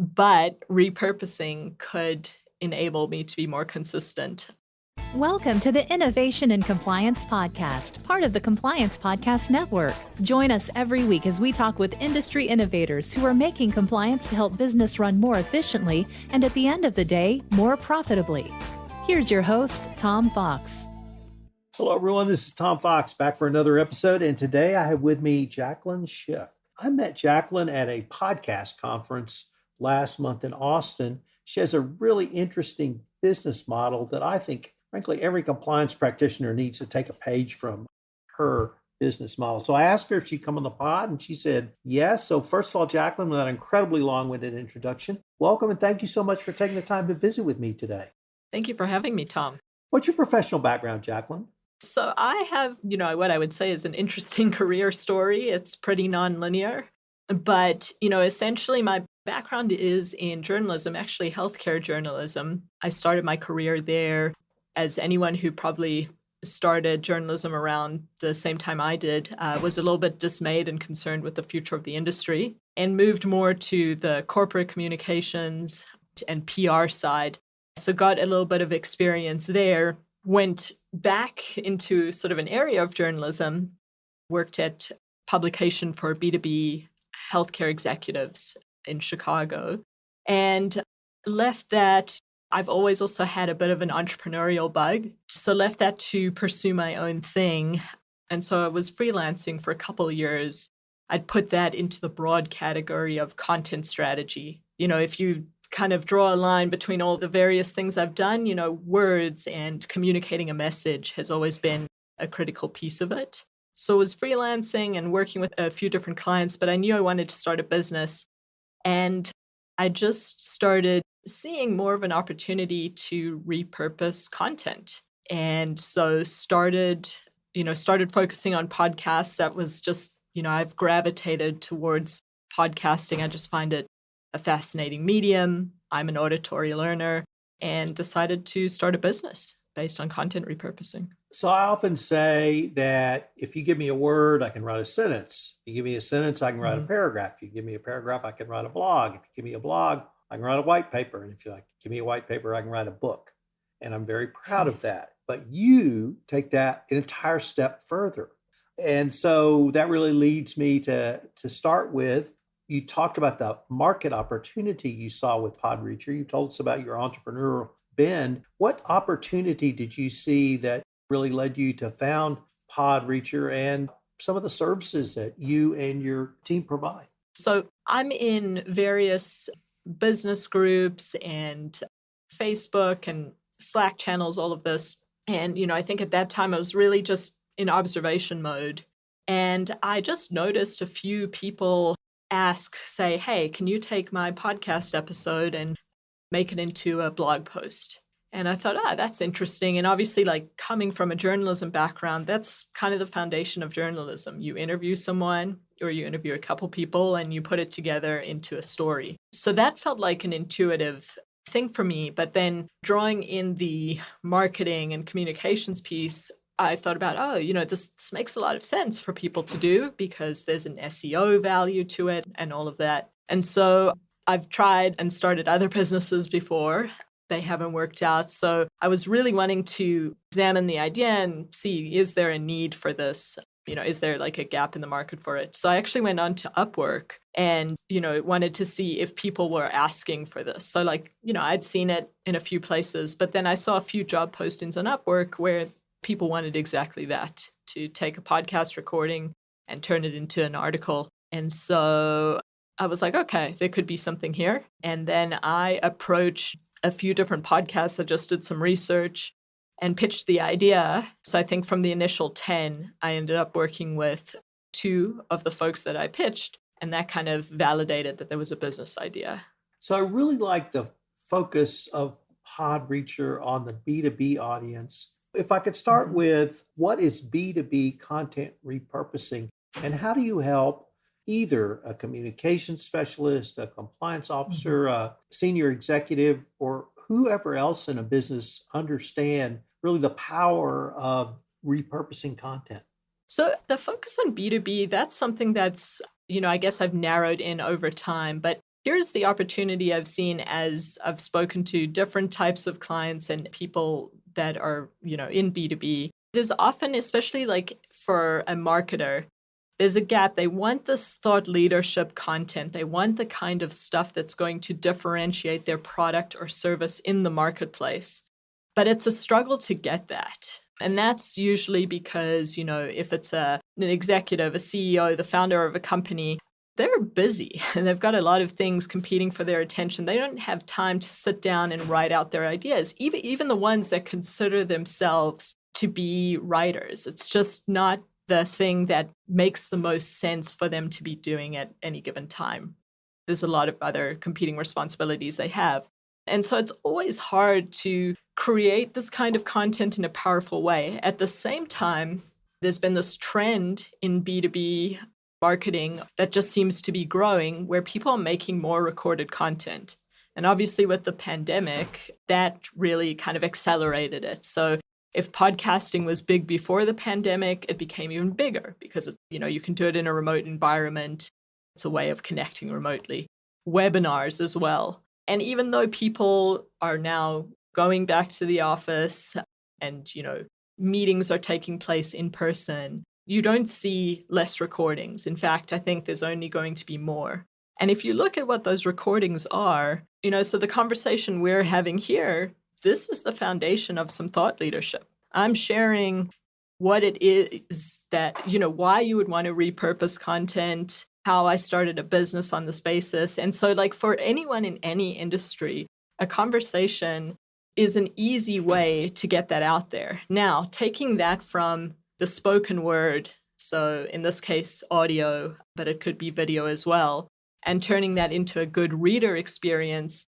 but repurposing could enable me to be more consistent. Welcome to the Innovation in Compliance Podcast, part of the Compliance Podcast Network. Join us every week as we talk with industry innovators who are making compliance to help business run more efficiently and at the end of the day, more profitably. Here's your host, Tom Fox. Hello, everyone. This is Tom Fox back for another episode. And today I have with me Jaclyn Schiff. I met Jaclyn at a podcast conference last month in Austin. She has a really interesting business model that I think, frankly, every compliance practitioner needs to take a page from her business model. So I asked her if she'd come on the pod, and she said yes. So first of all, Jaclyn, with that incredibly long-winded introduction, welcome and thank you so much for taking the time to visit with me today. Thank you for having me, Tom. What's your professional background, Jaclyn? So I have, what I would say is an interesting career story. It's pretty nonlinear, but, essentially my background is in journalism, actually healthcare journalism. I started my career there, as anyone who probably started journalism around the same time I did, was a little bit dismayed and concerned with the future of the industry and moved more to the corporate communications and PR side. So got a little bit of experience there, went back into sort of an area of journalism, worked at publication for B2B healthcare executives in Chicago, and left that. I've always also had a bit of an entrepreneurial bug, so left that to pursue my own thing. And so I was freelancing for a couple of years. I'd put that into the broad category of content strategy. If you kind of draw a line between all the various things I've done, words and communicating a message has always been a critical piece of it. So I was freelancing and working with a few different clients, but I knew I wanted to start a business. And I just started seeing more of an opportunity to repurpose content. And so started focusing on podcasts. That was just, I've gravitated towards podcasting. I just find it a fascinating medium. I'm an auditory learner and decided to start a business based on content repurposing. So I often say that if you give me a word, I can write a sentence. If you give me a sentence, I can write a paragraph. If you give me a paragraph, I can write a blog. If you give me a blog, I can write a white paper. And if you give me a white paper, I can write a book. And I'm very proud of that. But you take that an entire step further. And so that really leads me to start with, you talked about the market opportunity you saw with PodReacher. You told us about your entrepreneurial bend. What opportunity did you see that really led you to found PodReacher and some of the services that you and your team provide? So I'm in various business groups and Facebook and Slack channels, all of this. And, I think at that time I was really just in observation mode. And I just noticed a few people say, hey, can you take my podcast episode and make it into a blog post? And I thought, that's interesting. And obviously, coming from a journalism background, that's kind of the foundation of journalism. You interview someone or you interview a couple people and you put it together into a story. So that felt like an intuitive thing for me. But then drawing in the marketing and communications piece, I thought about, this makes a lot of sense for people to do because there's an SEO value to it and all of that. And so I've tried and started other businesses before. They haven't worked out. So I was really wanting to examine the idea and see, is there a need for this? Is there a gap in the market for it? So I actually went on to Upwork and, wanted to see if people were asking for this. So I'd seen it in a few places, but then I saw a few job postings on Upwork where people wanted exactly that, to take a podcast recording and turn it into an article. And so I was like, okay, there could be something here. And then I approached a few different podcasts. I just did some research and pitched the idea. So I think from the initial 10, I ended up working with 2 of the folks that I pitched. And that kind of validated that there was a business idea. So I really like the focus of PodReacher on the B2B audience. If I could start with, what is B2B content repurposing and how do you help either a communications specialist, a compliance officer, a senior executive, or whoever else in a business understand really the power of repurposing content? So the focus on B2B, that's something that's, I guess I've narrowed in over time, but here's the opportunity I've seen as I've spoken to different types of clients and people that are, in B2B. There's often, especially like for a marketer, there's a gap. They want this thought leadership content. They want the kind of stuff that's going to differentiate their product or service in the marketplace. But it's a struggle to get that. And that's usually because, if it's an executive, a CEO, the founder of a company, they're busy and they've got a lot of things competing for their attention. They don't have time to sit down and write out their ideas, even the ones that consider themselves to be writers. It's just not the thing that makes the most sense for them to be doing at any given time. There's a lot of other competing responsibilities they have. And so it's always hard to create this kind of content in a powerful way. At the same time, there's been this trend in B2B marketing that just seems to be growing where people are making more recorded content. And obviously with the pandemic, that really kind of accelerated it. So if podcasting was big before the pandemic, it became even bigger because you can do it in a remote environment. It's a way of connecting remotely. Webinars as well. And even though people are now going back to the office and, meetings are taking place in person, you don't see less recordings. In fact, I think there's only going to be more. And if you look at what those recordings are, so the conversation we're having here, this is the foundation of some thought leadership. I'm sharing what it is that, why you would want to repurpose content, how I started a business on this basis. And so like for anyone in any industry, a conversation is an easy way to get that out there. Now, taking that from the spoken word, so in this case, audio, but it could be video as well, and turning that into a good reader experience,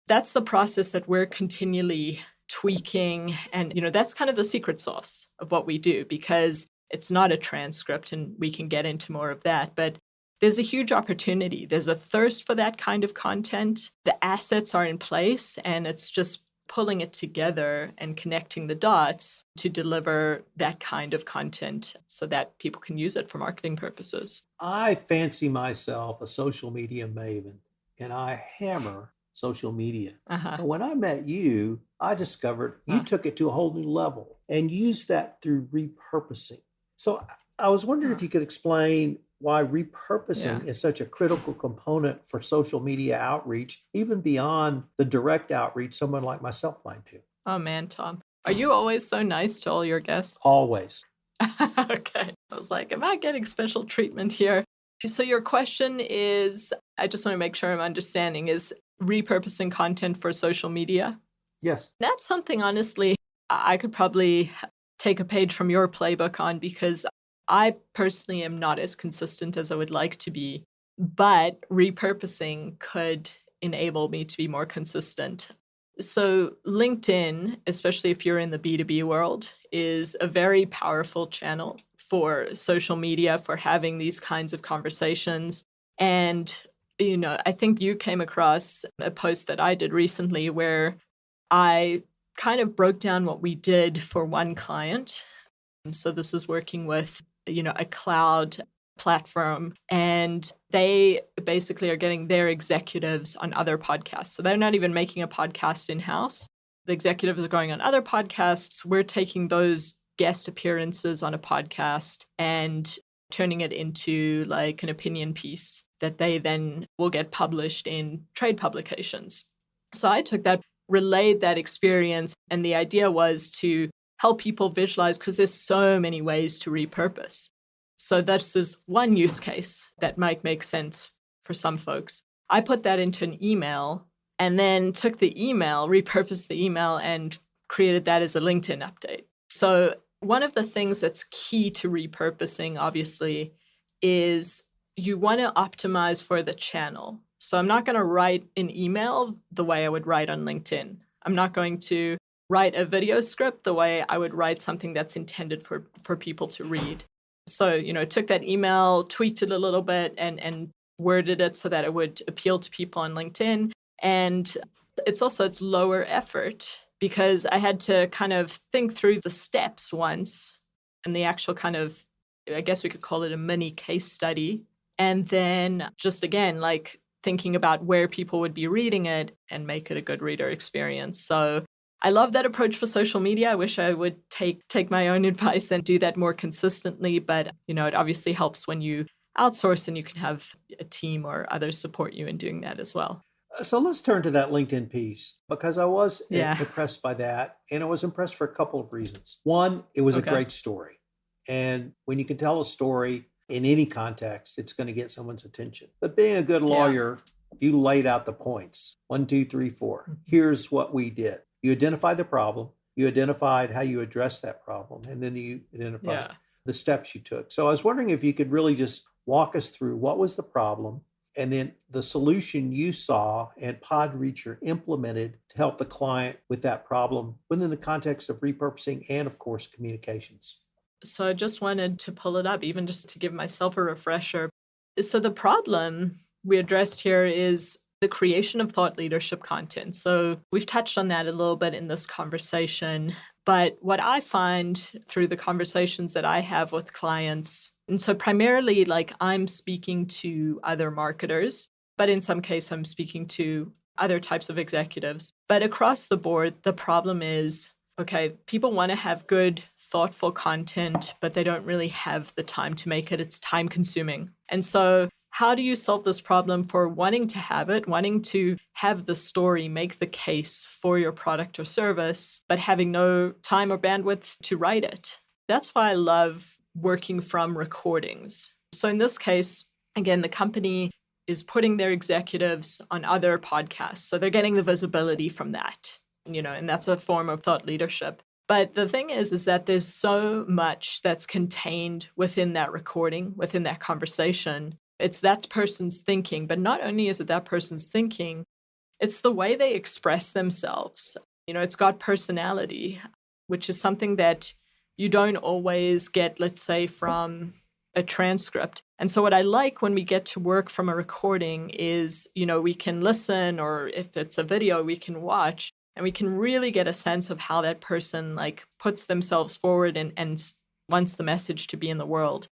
that's the process that we're continually tweaking. And, that's kind of the secret sauce of what we do because it's not a transcript and we can get into more of that. But there's a huge opportunity. There's a thirst for that kind of content. The assets are in place and it's just pulling it together and connecting the dots to deliver that kind of content so that people can use it for marketing purposes. I fancy myself a social media maven and I hammer social media. But when I met you, I discovered you took it to a whole new level and used that through repurposing. So I was wondering if you could explain why repurposing is such a critical component for social media outreach, even beyond the direct outreach someone like myself might do. Oh man, Tom. Are you always so nice to all your guests? Always. Okay. I was like, am I getting special treatment here? So your question is, I just want to make sure I'm understanding, is repurposing content for social media? Yes. That's something, honestly, I could probably take a page from your playbook on because I personally am not as consistent as I would like to be, but repurposing could enable me to be more consistent. So LinkedIn, especially if you're in the B2B world, is a very powerful channel for social media, for having these kinds of conversations. And, I think you came across a post that I did recently where I kind of broke down what we did for one client. So this is working with, a cloud platform, and they basically are getting their executives on other podcasts. So they're not even making a podcast in-house. The executives are going on other podcasts. We're taking those guest appearances on a podcast and turning it into like an opinion piece that they then will get published in trade publications. So I took that, relayed that experience, and the idea was to help people visualize because there's so many ways to repurpose. So this is one use case that might make sense for some folks. I put that into an email and then took the email, repurposed the email, and created that as a LinkedIn update. So one of the things that's key to repurposing, obviously, is you want to optimize for the channel. So I'm not going to write an email the way I would write on LinkedIn. I'm not going to write a video script the way I would write something that's intended for people to read. So, took that email, tweaked it a little bit, and worded it so that it would appeal to people on LinkedIn. And it's lower effort because I had to kind of think through the steps once and the actual kind of, I guess we could call it a mini case study. And then just again, like thinking about where people would be reading it and make it a good reader experience. So I love that approach for social media. I wish I would take my own advice and do that more consistently. But, it obviously helps when you outsource and you can have a team or others support you in doing that as well. So let's turn to that LinkedIn piece because I was Yeah. impressed by that. And I was impressed for a couple of reasons. One, it was a Okay. great story. And when you can tell a story in any context, it's going to get someone's attention. But being a good lawyer, you laid out the points. 1, 2, 3, 4. Here's what we did. You identified the problem. You identified how you addressed that problem. And then you identified the steps you took. So I was wondering if you could really just walk us through what was the problem and then the solution you saw and PodReacher implemented to help the client with that problem within the context of repurposing and, of course, communications. So I just wanted to pull it up, even just to give myself a refresher. So the problem we addressed here is the creation of thought leadership content. So we've touched on that a little bit in this conversation. But what I find through the conversations that I have with clients, and so primarily like I'm speaking to other marketers, but in some case I'm speaking to other types of executives. But across the board, the problem is, okay, people want to have good, thoughtful content, but they don't really have the time to make it. It's time consuming. And so how do you solve this problem for wanting to have it, wanting to have the story make the case for your product or service, but having no time or bandwidth to write it? That's why I love working from recordings. So in this case, again, the company is putting their executives on other podcasts. So they're getting the visibility from that, and that's a form of thought leadership. But the thing is that there's so much that's contained within that recording, within that conversation. It's that person's thinking, but not only is it that person's thinking, it's the way they express themselves. It's got personality, which is something that you don't always get, let's say, from a transcript. And so what I like when we get to work from a recording is, we can listen, or if it's a video, we can watch, and we can really get a sense of how that person puts themselves forward and wants the message to be in the world.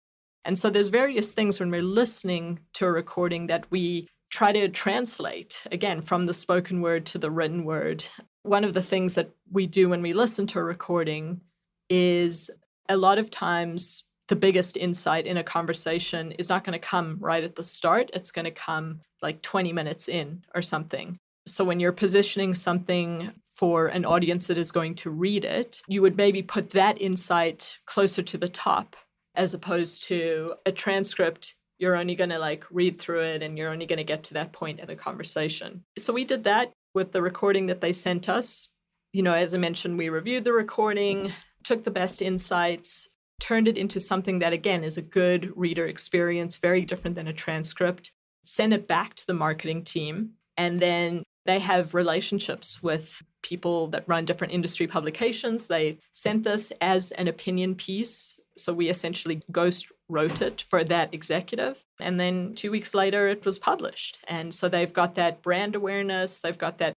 And so there's various things when we're listening to a recording that we try to translate, again, from the spoken word to the written word. One of the things that we do when we listen to a recording is a lot of times the biggest insight in a conversation is not going to come right at the start. It's going to come 20 minutes in or something. So when you're positioning something for an audience that is going to read it, you would maybe put that insight closer to the top, as opposed to a transcript. You're only going to read through it and you're only going to get to that point in the conversation. So we did that with the recording that they sent us. As I mentioned, we reviewed the recording, took the best insights, turned it into something that, again, is a good reader experience, very different than a transcript, sent it back to the marketing team, and then they have relationships with people that run different industry publications. They sent this as an opinion piece. So we essentially ghost wrote it for that executive. And then 2 weeks later, it was published. And so they've got that brand awareness. They've got that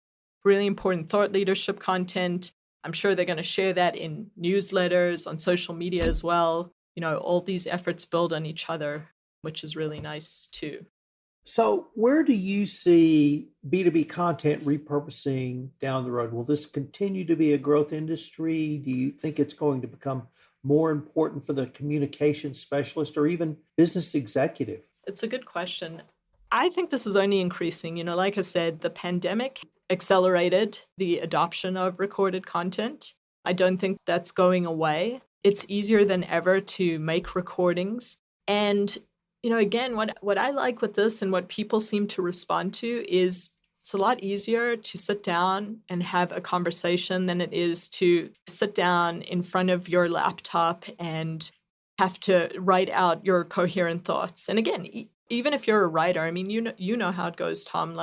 really important thought leadership content. I'm sure they're going to share that in newsletters, on social media as well. All these efforts build on each other, which is really nice too. So where do you see B2B content repurposing down the road? Will this continue to be a growth industry? Do you think it's going to become more important for the communication specialist or even business executive? It's a good question. I think this is only increasing. Like I said, the pandemic accelerated the adoption of recorded content. I don't think that's going away. It's easier than ever to make recordings. And again, what I like with this and what people seem to respond to is it's a lot easier to sit down and have a conversation than it is to sit down in front of your laptop and have to write out your coherent thoughts. And again, even if you're a writer, I mean, you know how it goes, Tom.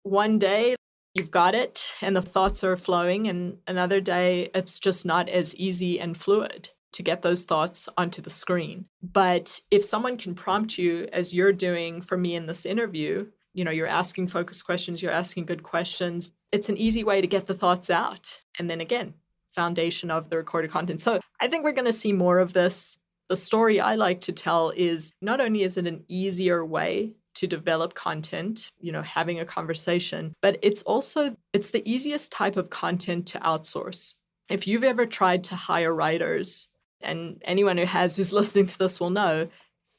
One day you've got it and the thoughts are flowing, and another day it's just not as easy and fluid to get those thoughts onto the screen. But if someone can prompt you, as you're doing for me in this interview, you're asking focused questions, you're asking good questions, it's an easy way to get the thoughts out. And then again, foundation of the recorded content. So I think we're going to see more of this. The story I like to tell is not only is it an easier way to develop content, having a conversation, but it's the easiest type of content to outsource. If you've ever tried to hire writers, and anyone who's listening to this will know,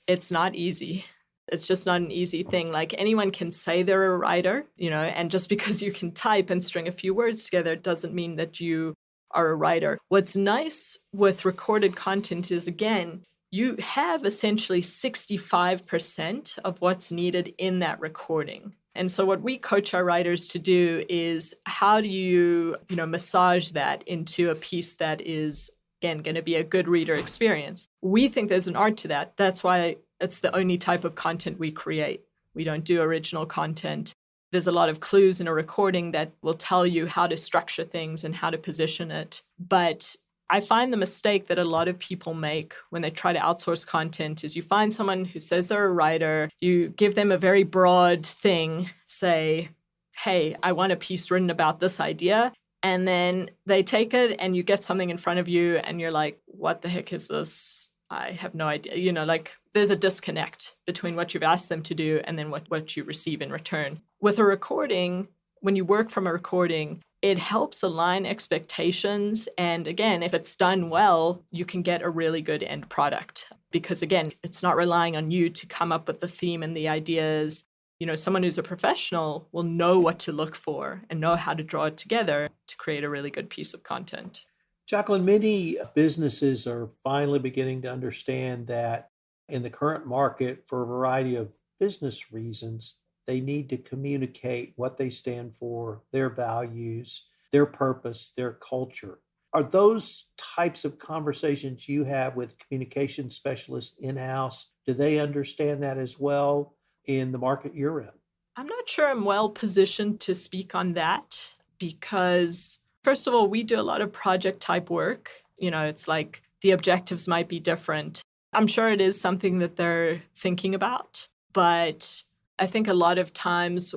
it's not easy. It's just not an easy thing. Like, anyone can say they're a writer, and just because you can type and string a few words together doesn't mean that you are a writer. What's nice with recorded content is, again, you have essentially 65% of what's needed in that recording. And so what we coach our writers to do is, how do you, massage that into a piece that is, again, going to be a good reader experience? We think there's an art to that. That's why it's the only type of content we create. We don't do original content. There's a lot of clues in a recording that will tell you how to structure things and how to position it. But I find the mistake that a lot of people make when they try to outsource content is, you find someone who says they're a writer, you give them a very broad thing, say, hey, I want a piece written about this idea. And then they take it and you get something in front of you and you're like, what the heck is this? I have no idea. There's a disconnect between what you've asked them to do and then what you receive in return. With a recording, when you work from a recording, it helps align expectations. And again, if it's done well, you can get a really good end product. Because again, it's not relying on you to come up with the theme and the ideas. Someone who's a professional will know what to look for and know how to draw it together to create a really good piece of content. Jaclyn, many businesses are finally beginning to understand that in the current market, for a variety of business reasons, they need to communicate what they stand for, their values, their purpose, their culture. Are those types of conversations you have with communication specialists in-house, do they understand that as well in the market you're in? I'm not sure I'm well positioned to speak on that because, first of all, we do a lot of project type work. It's like the objectives might be different. I'm sure it is something that they're thinking about, but I think a lot of times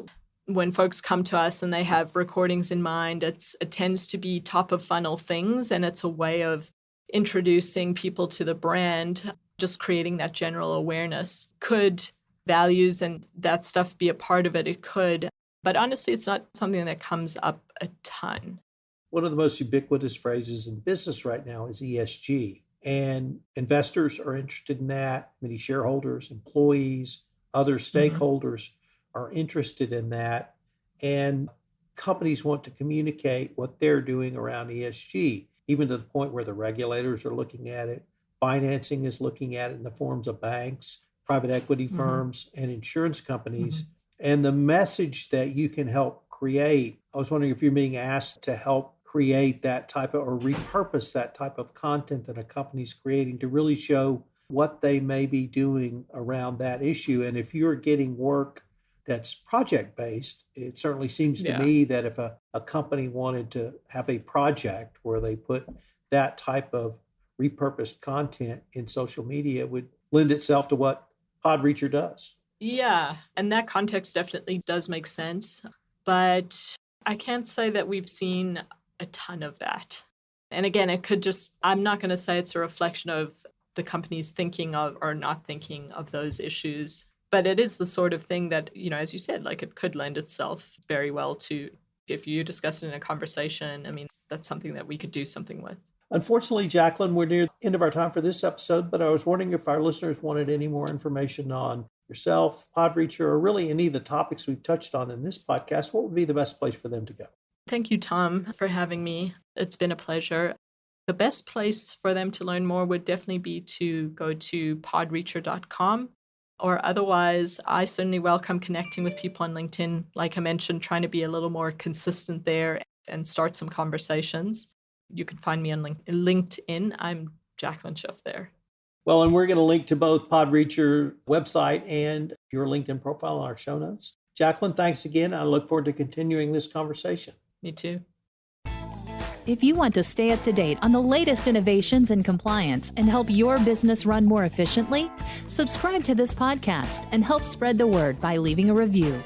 when folks come to us and they have recordings in mind, it tends to be top of funnel things, and it's a way of introducing people to the brand, just creating that general awareness. Could values and that stuff be a part of it? It could, but honestly, it's not something that comes up a ton. One of the most ubiquitous phrases in business right now is ESG, and investors are interested in that. Many shareholders, employees, other stakeholders are interested in that, and companies want to communicate what they're doing around ESG, even to the point where the regulators are looking at it. Financing is looking at it in the forms of banks, private equity firms, and insurance companies. And the message that you can help create, I was wondering if you're being asked to help create that type of, or repurpose that type of content that a company's creating to really show what they may be doing around that issue. And if you're getting work that's project-based, it certainly seems to me that if a company wanted to have a project where they put that type of repurposed content in social media, it would lend itself to what PodReacher does. Yeah, and that context definitely does make sense. But I can't say that we've seen a ton of that. And again, I'm not going to say it's a reflection of the company's thinking of or not thinking of those issues. But it is the sort of thing that, as you said, like, it could lend itself very well to, if you discuss it in a conversation. I mean, that's something that we could do something with. Unfortunately, Jaclyn, we're near the end of our time for this episode, but I was wondering if our listeners wanted any more information on yourself, PodReacher, or really any of the topics we've touched on in this podcast, what would be the best place for them to go? Thank you, Tom, for having me. It's been a pleasure. The best place for them to learn more would definitely be to go to podreacher.com, or otherwise, I certainly welcome connecting with people on LinkedIn. Like I mentioned, trying to be a little more consistent there and start some conversations. You can find me on LinkedIn. I'm Jaclyn Schiff there. Well, and we're going to link to both PodReacher website and your LinkedIn profile in our show notes. Jaclyn, thanks again. I look forward to continuing this conversation. Me too. If you want to stay up to date on the latest innovations in compliance and help your business run more efficiently, subscribe to this podcast and help spread the word by leaving a review.